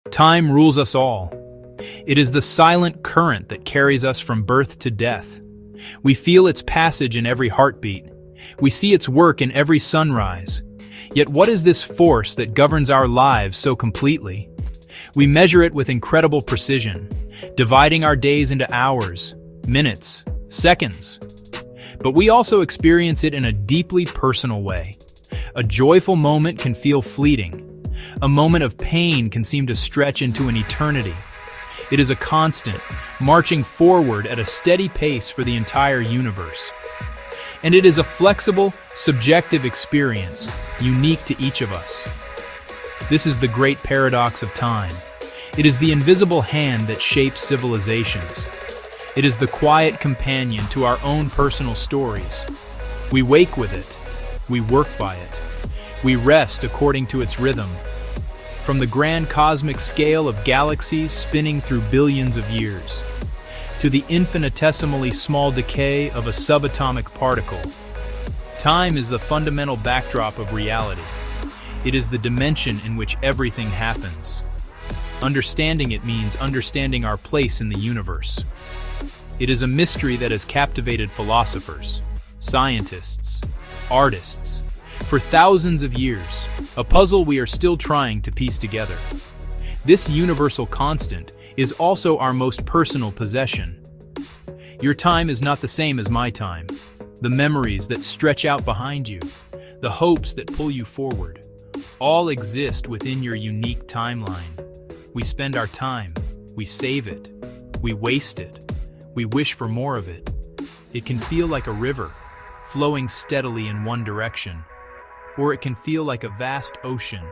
Time rules us all. It is the silent current that carries us from birth to death. We feel its passage in every heartbeat. We see its work in every sunrise. Yet what is this force that governs our lives so completely? We measure it with incredible precision, dividing our days into hours, minutes, seconds. But we also experience it in a deeply personal way. A joyful moment can feel fleeting. A moment of pain can seem to stretch into an eternity. It is a constant, marching forward at a steady pace for the entire universe. And it is a flexible, subjective experience, unique to each of us. This is the great paradox of time. It is the invisible hand that shapes civilizations. It is the quiet companion to our own personal stories. We wake with it. We work by it. We rest according to its rhythm. From the grand cosmic scale of galaxies spinning through billions of years, to the infinitesimally small decay of a subatomic particle, time is the fundamental backdrop of reality. It is the dimension in which everything happens. Understanding it means understanding our place in the universe. It is a mystery that has captivated philosophers, scientists, artists, for thousands of years, a puzzle we are still trying to piece together. This universal constant is also our most personal possession. Your time is not the same as my time. The memories that stretch out behind you, the hopes that pull you forward, all exist within your unique timeline. We spend our time, we save it, we waste it, we wish for more of it. It can feel like a river, flowing steadily in one direction. Or it can feel like a vast ocean,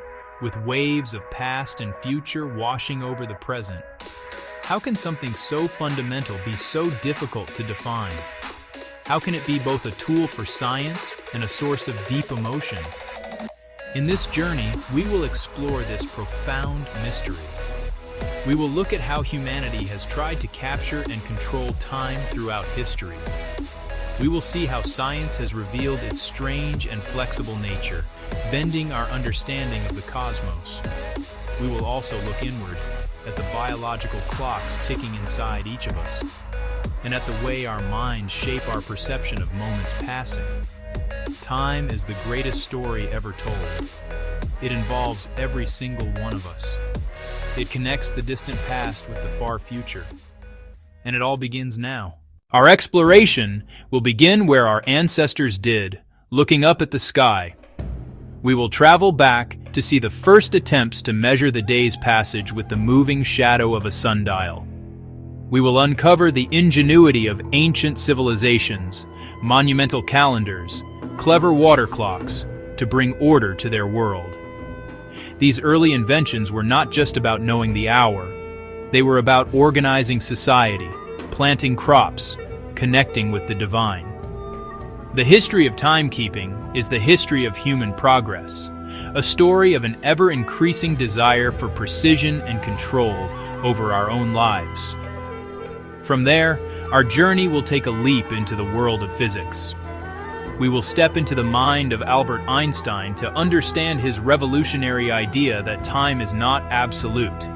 with waves of past and future washing over the present. How can something so fundamental be so difficult to define? How can it be both a tool for science and a source of deep emotion? In this journey, we will explore this profound mystery. We will look at how humanity has tried to capture and control time throughout history. We will see how science has revealed its strange and flexible nature, bending our understanding of the cosmos. We will also look inward at the biological clocks ticking inside each of us, and at the way our minds shape our perception of moments passing. Time is the greatest story ever told. It involves every single one of us. It connects the distant past with the far future. And it all begins now. Our exploration will begin where our ancestors did, looking up at the sky. We will travel back to see the first attempts to measure the day's passage with the moving shadow of a sundial. We will uncover the ingenuity of ancient civilizations, monumental calendars, clever water clocks, to bring order to their world. These early inventions were not just about knowing the hour. They were about organizing society, planting crops, connecting with the divine. The history of timekeeping is the history of human progress, a story of an ever-increasing desire for precision and control over our own lives. From there, our journey will take a leap into the world of physics. We will step into the mind of Albert Einstein to understand his revolutionary idea that time is not absolute.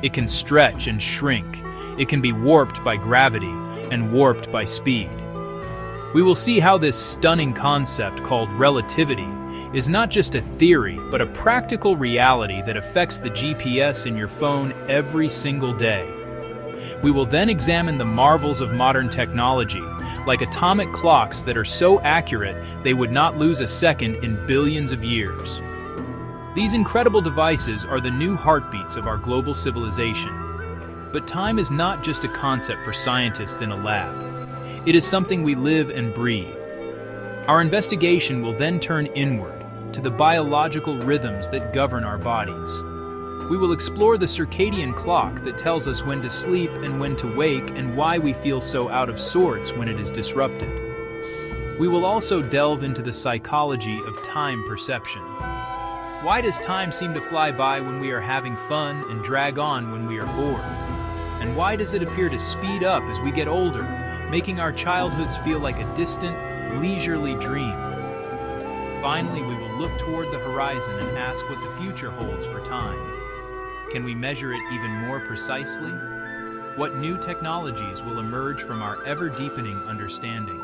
It can stretch and shrink. It can be warped by gravity and warped by speed. We will see how this stunning concept called relativity is not just a theory, but a practical reality that affects the GPS in your phone every single day. We will then examine the marvels of modern technology, like atomic clocks that are so accurate they would not lose a second in billions of years. These incredible devices are the new heartbeats of our global civilization. But time is not just a concept for scientists in a lab. It is something we live and breathe. Our investigation will then turn inward to the biological rhythms that govern our bodies. We will explore the circadian clock that tells us when to sleep and when to wake and why we feel so out of sorts when it is disrupted. We will also delve into the psychology of time perception. Why does time seem to fly by when we are having fun and drag on when we are bored? And why does it appear to speed up as we get older, making our childhoods feel like a distant, leisurely dream? Finally, we will look toward the horizon and ask what the future holds for time. Can we measure it even more precisely? What new technologies will emerge from our ever-deepening understanding?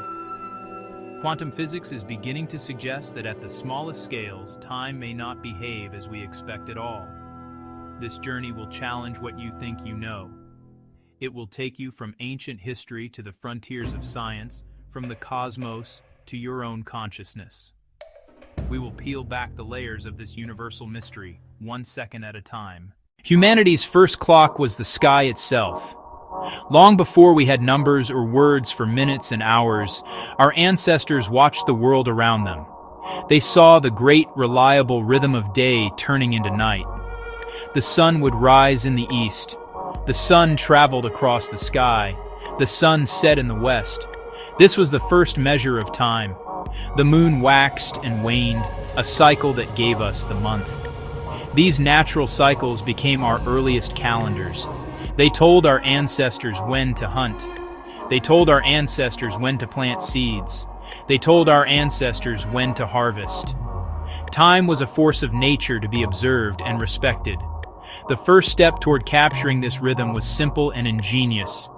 Quantum physics is beginning to suggest that at the smallest scales, time may not behave as we expect at all. This journey will challenge what you think you know. It will take you from ancient history to the frontiers of science, from the cosmos to your own consciousness. We will peel back the layers of this universal mystery, 1 second at a time. Humanity's first clock was the sky itself. Long before we had numbers or words for minutes and hours, our ancestors watched the world around them. They saw the great, reliable rhythm of day turning into night. The sun would rise in the east. The sun traveled across the sky. The sun set in the west. This was the first measure of time. The moon waxed and waned, a cycle that gave us the month. These natural cycles became our earliest calendars. They told our ancestors when to hunt. They told our ancestors when to plant seeds. They told our ancestors when to harvest. Time was a force of nature to be observed and respected. The first step toward capturing this rhythm was simple and ingenious.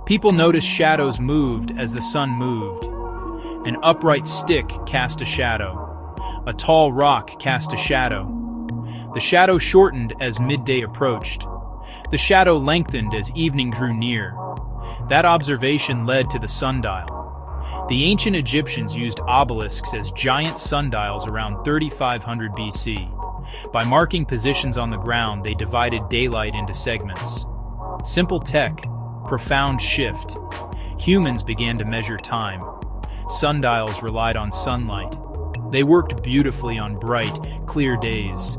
People noticed shadows moved as the sun moved. An upright stick cast a shadow. A tall rock cast a shadow. The shadow shortened as midday approached. The shadow lengthened as evening drew near. That observation led to the sundial. The ancient Egyptians used obelisks as giant sundials around 3500 BC. By marking positions on the ground, they divided daylight into segments. Simple tech, profound shift. Humans began to measure time. Sundials relied on sunlight. They worked beautifully on bright, clear days.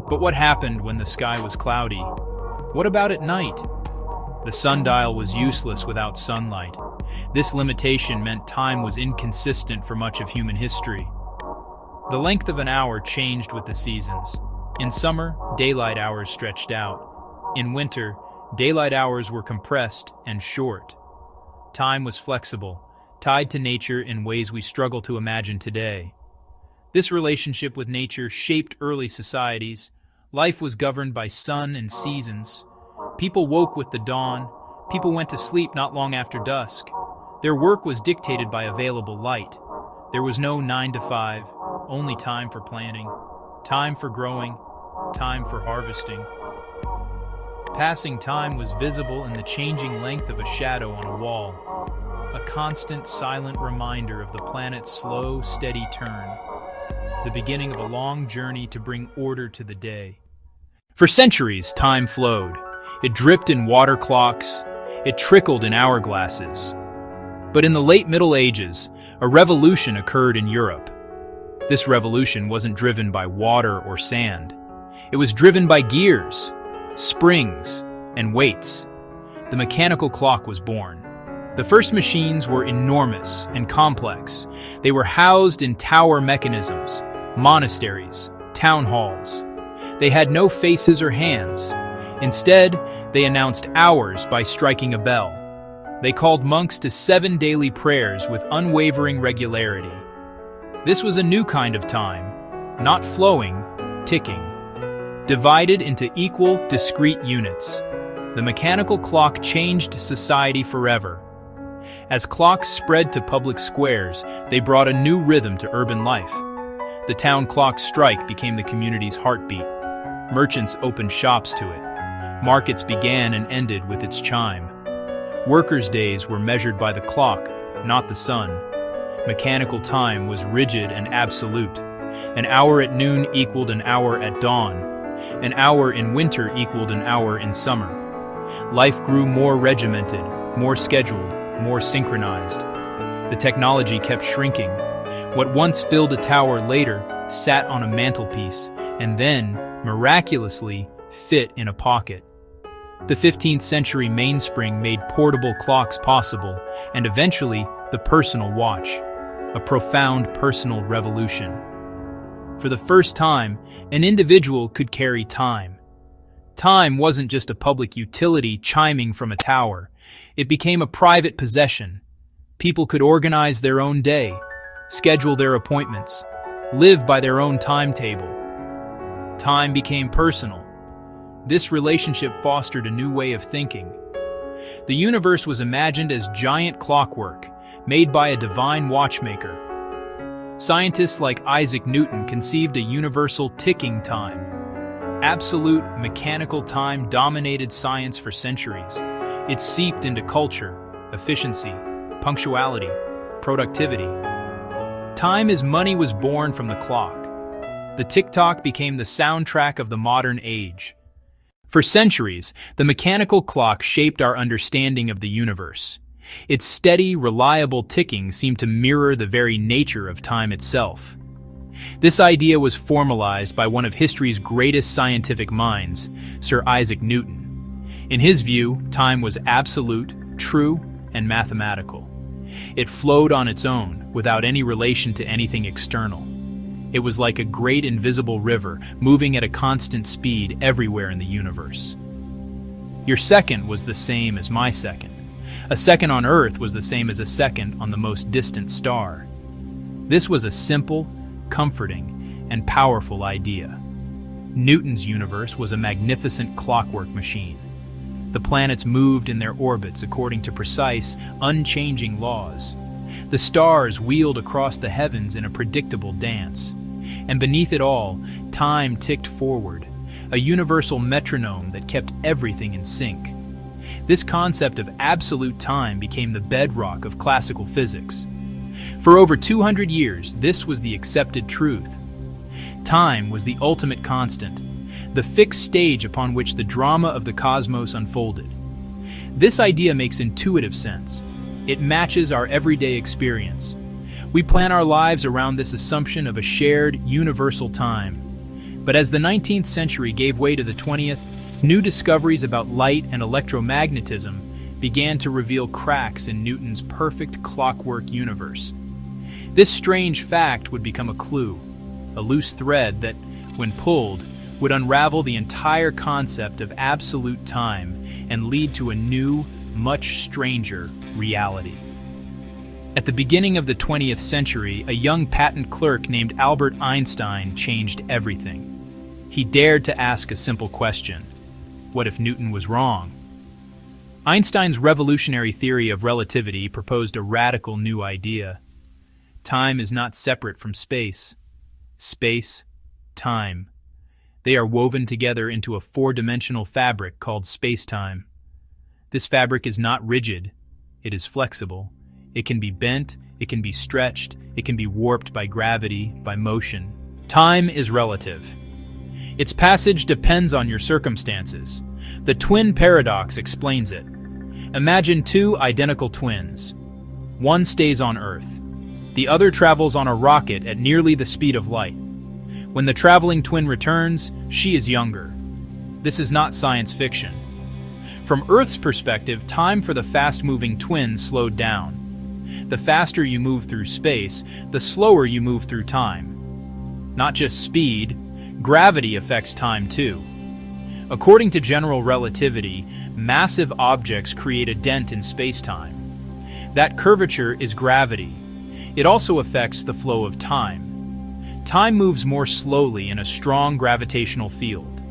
But what happened when the sky was cloudy? What about at night? The sundial was useless without sunlight. This limitation meant time was inconsistent for much of human history. The length of an hour changed with the seasons. In summer, daylight hours stretched out. In winter, daylight hours were compressed and short. Time was flexible, tied to nature in ways we struggle to imagine today. This relationship with nature shaped early societies. Life was governed by sun and seasons. People woke with the dawn. People went to sleep not long after dusk. Their work was dictated by available light. There was no 9 to 5, only time for planning, time for growing, time for harvesting. Passing time was visible in the changing length of a shadow on a wall, a constant, silent reminder of the planet's slow, steady turn, the beginning of a long journey to bring order to the day. For centuries, time flowed. It dripped in water clocks. It trickled in hourglasses. But in the late Middle Ages, a revolution occurred in Europe. This revolution wasn't driven by water or sand. It was driven by gears, springs, and weights. The mechanical clock was born. The first machines were enormous and complex. They were housed in tower mechanisms, monasteries, town halls. They had no faces or hands. Instead, they announced hours by striking a bell. They called monks to 7 daily prayers with unwavering regularity. This was a new kind of time, not flowing, ticking. Divided into equal, discrete units, the mechanical clock changed society forever. As clocks spread to public squares, they brought a new rhythm to urban life. The town clock's strike became the community's heartbeat. Merchants opened shops to it. Markets began and ended with its chime. Workers' days were measured by the clock, not the sun. Mechanical time was rigid and absolute. An hour at noon equaled an hour at dawn. An hour in winter equaled an hour in summer. Life grew more regimented, more scheduled, more synchronized. The technology kept shrinking. What once filled a tower later sat on a mantelpiece and then, miraculously, fit in a pocket. The 15th century mainspring made portable clocks possible, and eventually the personal watch, a profound personal revolution. For the first time, an individual could carry time. Time wasn't just a public utility chiming from a tower. It became a private possession. People could organize their own day, schedule their appointments, live by their own timetable. Time became personal. This relationship fostered a new way of thinking. The universe was imagined as giant clockwork, made by a divine watchmaker. Scientists like Isaac Newton conceived a universal ticking time. Absolute mechanical time dominated science for centuries. It seeped into culture, efficiency, punctuality, productivity. Time as money was born from the clock. The tick-tock became the soundtrack of the modern age. For centuries, the mechanical clock shaped our understanding of the universe. Its steady, reliable ticking seemed to mirror the very nature of time itself. This idea was formalized by one of history's greatest scientific minds, Sir Isaac Newton. In his view, time was absolute, true, and mathematical. It flowed on its own, without any relation to anything external. It was like a great invisible river, moving at a constant speed everywhere in the universe. Your second was the same as my second. A second on Earth was the same as a second on the most distant star. This was a simple, comforting, and powerful idea. Newton's universe was a magnificent clockwork machine. The planets moved in their orbits according to precise, unchanging laws. The stars wheeled across the heavens in a predictable dance. And beneath it all, time ticked forward, a universal metronome that kept everything in sync. This concept of absolute time became the bedrock of classical physics. For over 200 years, this was the accepted truth. Time was the ultimate constant, the fixed stage upon which the drama of the cosmos unfolded. This idea makes intuitive sense. It matches our everyday experience. We plan our lives around this assumption of a shared, universal time. But as the 19th century gave way to the 20th, new discoveries about light and electromagnetism began to reveal cracks in Newton's perfect clockwork universe. This strange fact would become a clue, a loose thread that, when pulled, would unravel the entire concept of absolute time and lead to a new, much stranger reality. At the beginning of the 20th century, a young patent clerk named Albert Einstein changed everything. He dared to ask a simple question: what if Newton was wrong? Einstein's revolutionary theory of relativity proposed a radical new idea. Time is not separate from space. Space, time. They are woven together into a four-dimensional fabric called space-time. This fabric is not rigid, it is flexible. It can be bent, it can be stretched, it can be warped by gravity, by motion. Time is relative. Its passage depends on your circumstances. The twin paradox explains it. Imagine two identical twins. One stays on Earth. The other travels on a rocket at nearly the speed of light. When the traveling twin returns, she is younger. This is not science fiction. From Earth's perspective, time for the fast-moving twins slowed down. The faster you move through space, the slower you move through time. Not just speed, gravity affects time too. According to general relativity, massive objects create a dent in space-time. That curvature is gravity. It also affects the flow of time. Time moves more slowly in a strong gravitational field.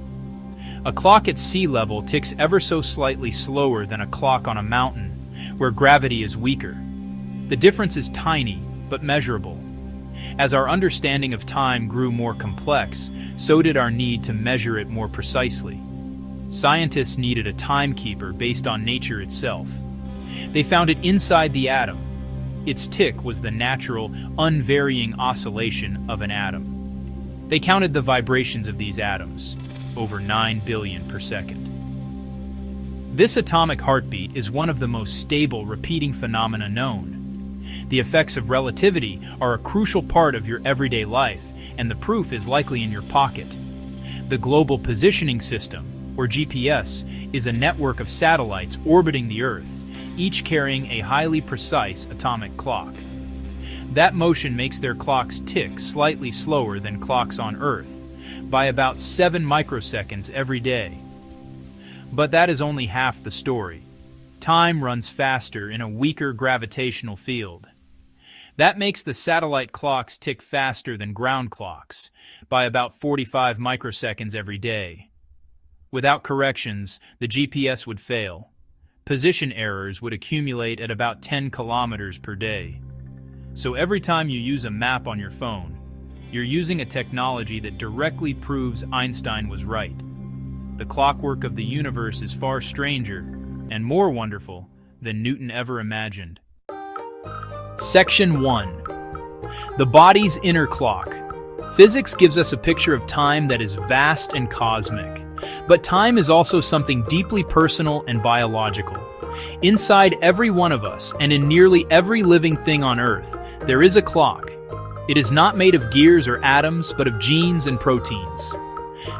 A clock at sea level ticks ever so slightly slower than a clock on a mountain, where gravity is weaker. The difference is tiny, but measurable. As our understanding of time grew more complex, so did our need to measure it more precisely. Scientists needed a timekeeper based on nature itself. They found it inside the atom. Its tick was the natural, unvarying oscillation of an atom. They counted the vibrations of these atoms, over 9 billion per second. This atomic heartbeat is one of the most stable repeating phenomena known. The effects of relativity are a crucial part of your everyday life, and the proof is likely in your pocket. The Global Positioning System, or GPS, is a network of satellites orbiting the Earth, each carrying a highly precise atomic clock. That motion makes their clocks tick slightly slower than clocks on Earth, by about 7 microseconds every day. But that is only half the story. Time runs faster in a weaker gravitational field. That makes the satellite clocks tick faster than ground clocks, by about 45 microseconds every day. Without corrections, the GPS would fail. Position errors would accumulate at about 10 kilometers per day. So every time you use a map on your phone, you're using a technology that directly proves Einstein was right. The clockwork of the universe is far stranger and more wonderful than Newton ever imagined. Section 1. The body's inner clock. Physics gives us a picture of time that is vast and cosmic. But time is also something deeply personal and biological. Inside every one of us, and in nearly every living thing on Earth, there is a clock. It is not made of gears or atoms, but of genes and proteins.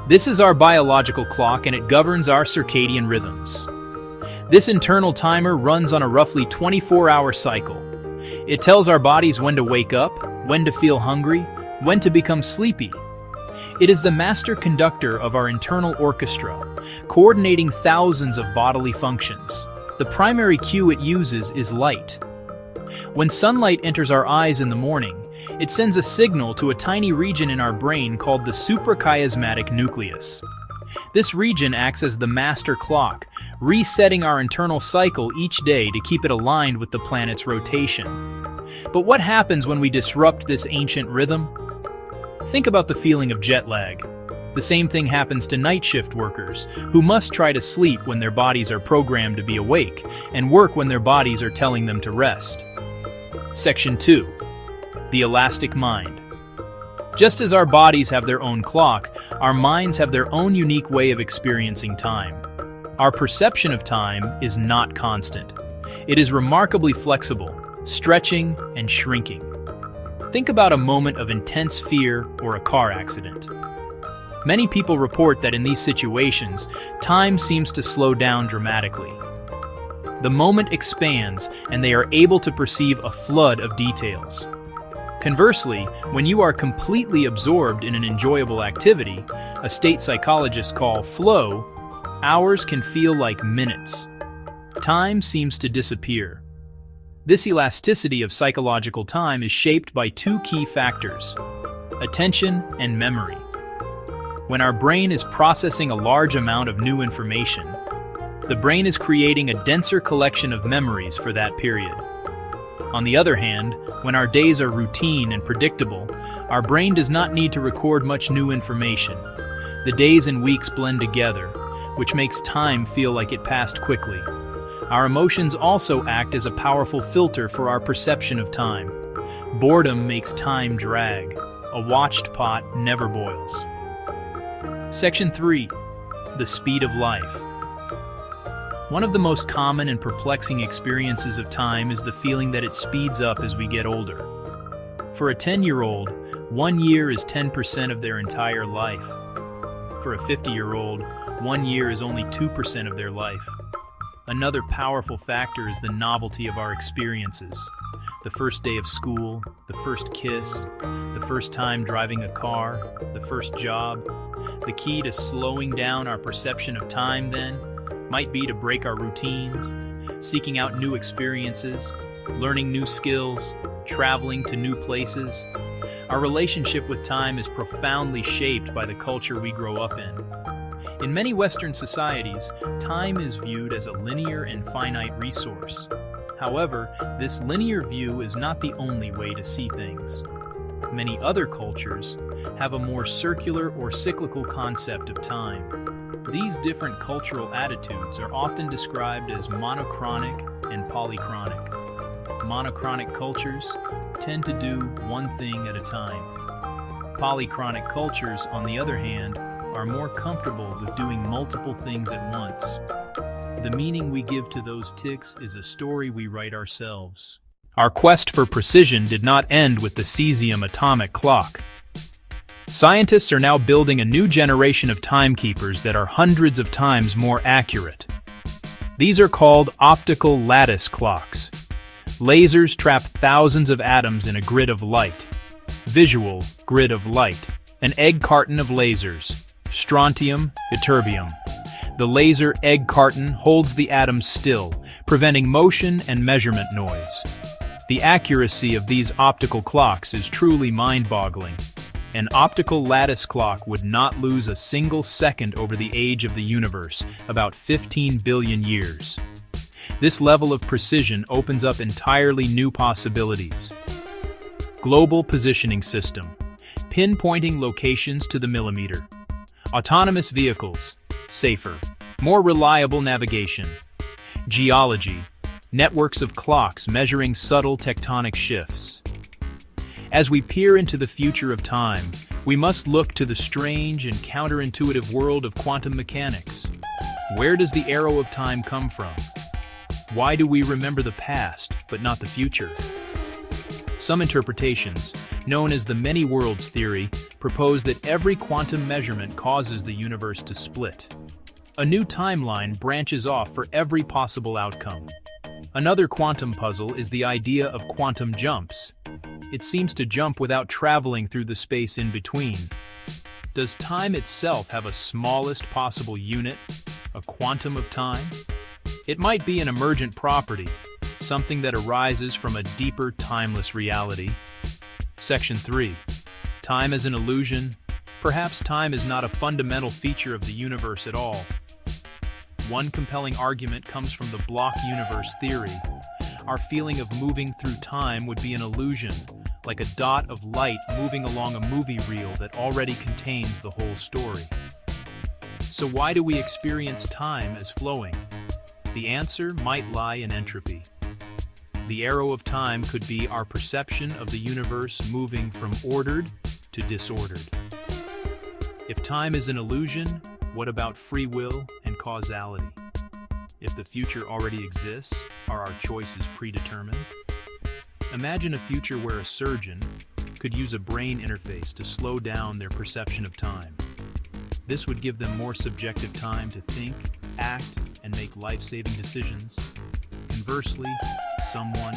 This is our biological clock, and it governs our circadian rhythms. This internal timer runs on a roughly 24-hour cycle. It tells our bodies when to wake up, when to feel hungry, when to become sleepy. It is the master conductor of our internal orchestra, coordinating thousands of bodily functions. The primary cue it uses is light. When sunlight enters our eyes in the morning, it sends a signal to a tiny region in our brain called the suprachiasmatic nucleus. This region acts as the master clock, resetting our internal cycle each day to keep it aligned with the planet's rotation. But what happens when we disrupt this ancient rhythm? Think about the feeling of jet lag. The same thing happens to night shift workers, who must try to sleep when their bodies are programmed to be awake, and work when their bodies are telling them to rest. Section 2. The elastic mind. Just as our bodies have their own clock, our minds have their own unique way of experiencing time. Our perception of time is not constant. It is remarkably flexible, stretching and shrinking. Think about a moment of intense fear or a car accident. Many people report that in these situations, time seems to slow down dramatically. The moment expands, and they are able to perceive a flood of details. Conversely, when you are completely absorbed in an enjoyable activity, a state psychologists call flow, hours can feel like minutes. Time seems to disappear. This elasticity of psychological time is shaped by two key factors: attention and memory. When our brain is processing a large amount of new information, the brain is creating a denser collection of memories for that period. On the other hand, when our days are routine and predictable, our brain does not need to record much new information. The days and weeks blend together, which makes time feel like it passed quickly. Our emotions also act as a powerful filter for our perception of time. Boredom makes time drag. A watched pot never boils. Section 3. The speed of life. One of the most common and perplexing experiences of time is the feeling that it speeds up as we get older. For a 10-year-old, 1 year is 10% of their entire life. For a 50-year-old, 1 year is only 2% of their life. Another powerful factor is the novelty of our experiences. The first day of school, the first kiss, the first time driving a car, the first job. The key to slowing down our perception of time, then, might be to break our routines, seeking out new experiences, learning new skills, traveling to new places. Our relationship with time is profoundly shaped by the culture we grow up in. In many Western societies, time is viewed as a linear and finite resource. However, this linear view is not the only way to see things. Many other cultures have a more circular or cyclical concept of time. These different cultural attitudes are often described as monochronic and polychronic. Monochronic cultures tend to do one thing at a time. Polychronic cultures, on the other hand, are more comfortable with doing multiple things at once. The meaning we give to those tics is a story we write ourselves. Our quest for precision did not end with the cesium atomic clock. Scientists are now building a new generation of timekeepers that are hundreds of times more accurate. These are called optical lattice clocks. Lasers trap thousands of atoms in a grid of light. Visual grid of light. An egg carton of lasers. Strontium, ytterbium. The laser egg carton holds the atoms still, preventing motion and measurement noise. The accuracy of these optical clocks is truly mind-boggling. An optical lattice clock would not lose a single second over the age of the universe, about 15 billion years. This level of precision opens up entirely new possibilities. Global positioning system, pinpointing locations to the millimeter. Autonomous vehicles, safer, more reliable navigation. Geology, networks of clocks measuring subtle tectonic shifts. As we peer into the future of time, we must look to the strange and counterintuitive world of quantum mechanics. Where does the arrow of time come from? Why do we remember the past, but not the future? Some interpretations, known as the many worlds theory, propose that every quantum measurement causes the universe to split. A new timeline branches off for every possible outcome. Another quantum puzzle is the idea of quantum jumps. It seems to jump without traveling through the space in between. Does time itself have a smallest possible unit, a quantum of time? It might be an emergent property, something that arises from a deeper, timeless reality. Section 3. Time as an illusion. Perhaps time is not a fundamental feature of the universe at all. One compelling argument comes from the block universe theory. Our feeling of moving through time would be an illusion, like a dot of light moving along a movie reel that already contains the whole story. So why do we experience time as flowing? The answer might lie in entropy. The arrow of time could be our perception of the universe moving from ordered to disordered. If time is an illusion, what about free will and causality? If the future already exists, are our choices predetermined? Imagine a future where a surgeon could use a brain interface to slow down their perception of time. This would give them more subjective time to think, act, and make life-saving decisions. Conversely, someone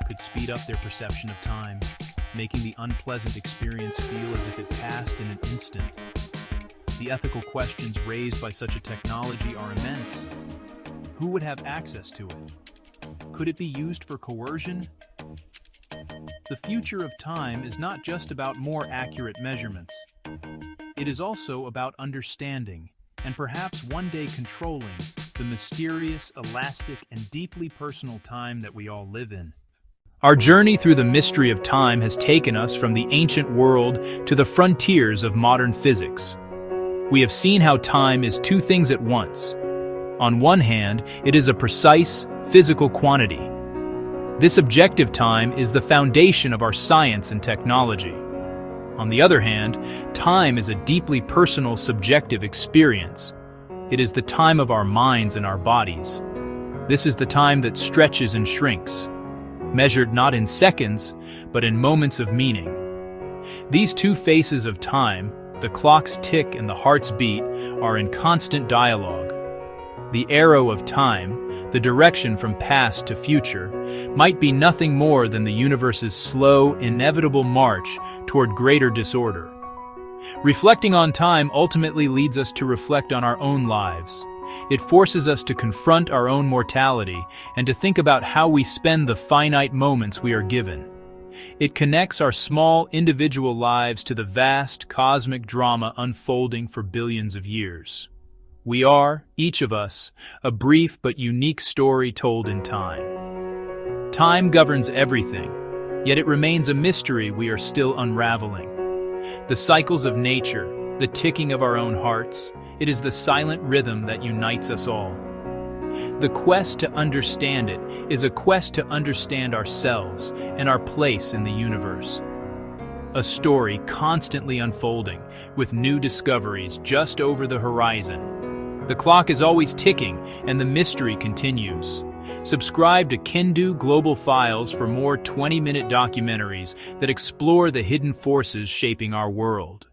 could speed up their perception of time, making the unpleasant experience feel as if it passed in an instant. The ethical questions raised by such a technology are immense. Who would have access to it? Could it be used for coercion? The future of time is not just about more accurate measurements. It is also about understanding, and perhaps one day controlling, the mysterious, elastic, and deeply personal time that we all live in. Our journey through the mystery of time has taken us from the ancient world to the frontiers of modern physics. We have seen how time is two things at once. On one hand, it is a precise, physical quantity. This objective time is the foundation of our science and technology. On the other hand, time is a deeply personal, subjective experience. It is the time of our minds and our bodies. This is the time that stretches and shrinks, measured not in seconds, but in moments of meaning. These two faces of time, the clock's tick and the heart's beat, are in constant dialogue. The arrow of time, the direction from past to future, might be nothing more than the universe's slow, inevitable march toward greater disorder. Reflecting on time ultimately leads us to reflect on our own lives. It forces us to confront our own mortality and to think about how we spend the finite moments we are given. It connects our small individual lives to the vast cosmic drama unfolding for billions of years. We are, each of us, a brief but unique story told in time. Time governs everything, yet it remains a mystery we are still unraveling. The cycles of nature, the ticking of our own hearts, it is the silent rhythm that unites us all. The quest to understand it is a quest to understand ourselves and our place in the universe. A story constantly unfolding, with new discoveries just over the horizon. The clock is always ticking, and the mystery continues. Subscribe to Kendu Global Files for more 20-minute documentaries that explore the hidden forces shaping our world.